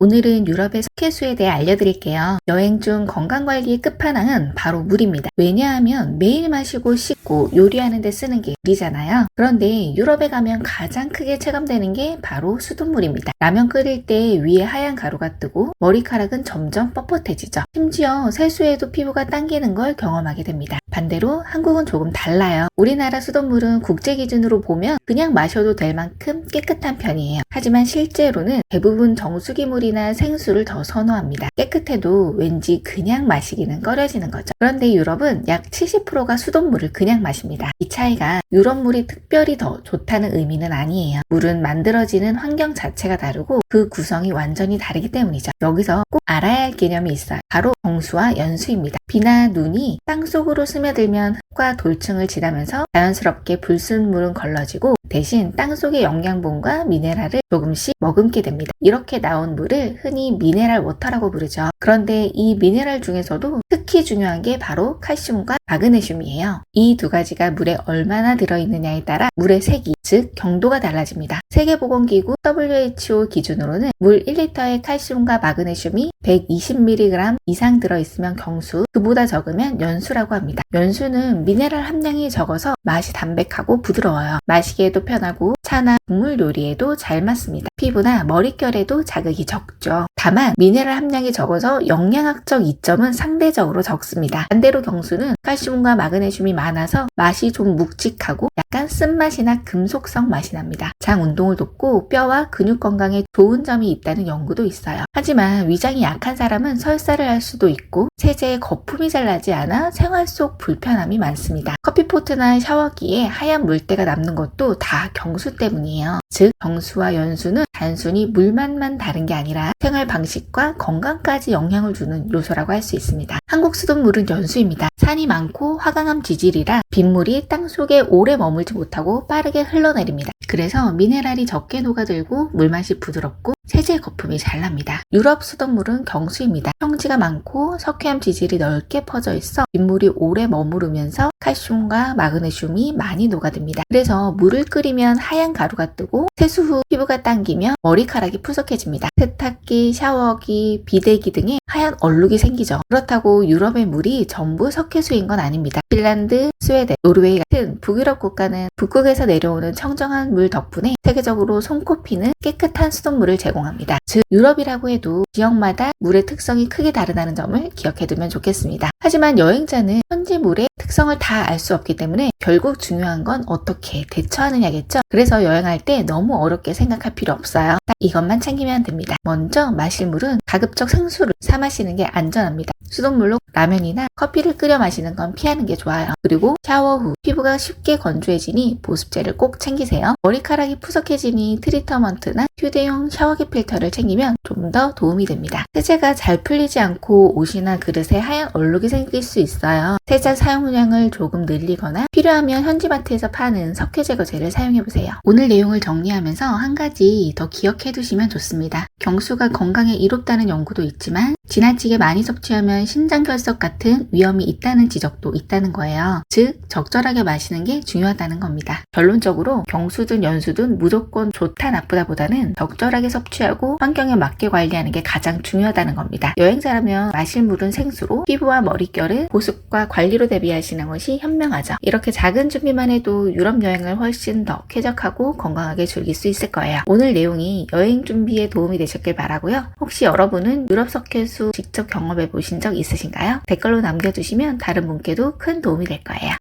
오늘은 유럽의 석회수에 대해 알려드릴게요. 여행 중 건강관리의 끝판왕은 바로 물입니다. 왜냐하면 매일 마시고 씻고 요리하는 데 쓰는 게 물이잖아요. 그런데 유럽에 가면 가장 크게 체감되는 게 바로 수돗물입니다. 라면 끓일 때 위에 하얀 가루가 뜨고 머리카락은 점점 뻣뻣해지죠. 심지어 세수에도 피부가 당기는 걸 경험하게 됩니다. 반대로 한국은 조금 달라요. 우리나라 수돗물은 국제 기준으로 보면 그냥 마셔도 될 만큼 깨끗한 편이에요. 하지만 실제로는 대부분 정수기물이나 생수를 더 선호합니다. 깨끗해도 왠지 그냥 마시기는 꺼려지는 거죠. 그런데 유럽은 약 70%가 수돗물을 그냥 마십니다. 이 차이가 유럽 물이 특별히 더 좋다는 의미는 아니에요. 물은 만들어지는 환경 자체가 다르고 그 구성이 완전히 다르기 때문이죠. 여기서 꼭 알아야 할 개념이 있어요. 바로 정수와 연수입니다. 비나 눈이 땅속으로 스며들면 흙과 돌층을 지나면서 자연스럽게 불순물은 걸러지고 대신 땅속의 영양분과 미네랄을 조금씩 머금게 됩니다. 이렇게 나온 물을 흔히 미네랄 워터라고 부르죠. 그런데 이 미네랄 중에서도 특히 중요한 게 바로 칼슘과 마그네슘이에요. 이 두 가지가 물에 얼마나 들어있느냐에 따라 물의 색이, 즉 경도가 달라집니다. 세계보건기구 WHO 기준으로는 물 1리터에 칼슘과 마그네슘이 120mg 이상 들어있으면 경수, 그보다 적으면 연수라고 합니다. 연수는 미네랄 함량이 적어서 맛이 담백하고 부드러워요. 마시기에도 편하고 차나 국물 요리에도 잘 맞습니다. 피부나 머릿결에도 자극이 적죠. 다만 미네랄 함량이 적어서 영양학적 이점은 상대적으로 적습니다. 반대로 경수는 칼슘과 마그네슘이 많아서 맛이 좀 묵직하고 약간 쓴맛이나 금속성 맛이 납니다. 장 운동을 돕고 뼈와 근육 건강에 좋은 점이 있다는 연구도 있어요. 하지만 위장이 약한 사람은 설사를 할 수도 있고 세제에 거품이 잘 나지 않아 생활 속 불편함이 많습니다. 커피포트나 샤워기에 하얀 물때가 남는 것도 다 경수 때문이에요. 즉 경수와 연수는 단순히 물맛만 다른 게 아니라 생활 방식과 건강까지 영향을 주는 요소라고 할 수 있습니다. 한국 수돗물은 연수입니다. 산이 많고 화강암 지질이라 빗물이 땅속에 오래 머물지 못하고 빠르게 흘러내립니다. 그래서 미네랄이 적게 녹아들고 물맛이 부드럽고 세제 거품이 잘 납니다. 유럽 수돗물은 경수입니다. 평지가 많고 석회암 지질이 넓게 퍼져 있어 빗물이 오래 머무르면서 칼슘과 마그네슘이 많이 녹아듭니다. 그래서 물을 끓이면 하얀 가루가 뜨고 세수 후 피부가 당기며 머리카락이 푸석해집니다. 세탁기, 샤워기, 비데기 등에 하얀 얼룩이 생기죠. 그렇다고 유럽의 물이 전부 석회수인 건 아닙니다. 핀란드, 스웨덴, 노르웨이 같은 북유럽 국가는 북극에서 내려오는 청정한 물 덕분에 세계적으로 손꼽히는 깨끗한 수돗물을 제공합니다. 즉 유럽이라고 해도 지역마다 물의 특성이 크게 다르다는 점을 기억해두면 좋겠습니다. 하지만 여행자는 현지 물의 특성을 다 알 수 없기 때문에 결국 중요한 건 어떻게 대처하느냐겠죠. 그래서 여행할 때 너무 어렵게 생각할 필요 없어요. 딱 이것만 챙기면 됩니다. 먼저 마실 물은 가급적 생수를 사 마시는 게 안전합니다. 수돗물로 라면이나 커피를 끓여 마시는 건 피하는 게 좋아요. 그리고 샤워 후 피부가 쉽게 건조해지니 보습제를 꼭 챙기세요. 머리카락이 푸석해지니 트리터먼트나 휴대용 샤워기 필터를 챙기면 좀 더 도움이 됩니다. 세제가 잘 풀리지 않고 옷이나 그릇에 하얀 얼룩이 생길 수 있어요. 세제 사용량을 조금 늘리거나 필요하면 현지마트에서 파는 석회 제거제를 사용해보세요. 오늘 내용을 정리하면서 한 가지 더 기억해두시면 좋습니다. 경수가 건강에 이롭다는 연구도 있지만 지나치게 많이 섭취하면 신장결석 같은 위험이 있다는 지적도 있다는 거예요. 즉 적절하게 마시는 게 중요하다는 겁니다. 결론적으로 경수든 연수든 무조건 좋다 나쁘다 보다는 적절하게 섭취하고 환경에 맞게 관리하는 게 가장 중요하다는 겁니다. 여행자라면 마실 물은 생수로 피부와 머릿결을 보습과 관리로 대비하시는 것이 현명하죠. 이렇게 작은 준비만 해도 유럽 여행을 훨씬 더 쾌적하고 건강하게 즐길 수 있을 거예요. 오늘 내용이 여행 준비에 도움이 되셨길 바라고요. 혹시 여러분은 유럽 석회수 직접 경험해 보신 적 있으신가요? 댓글로 남겨주시면 다른 분께도 큰 도움이 될 거예요.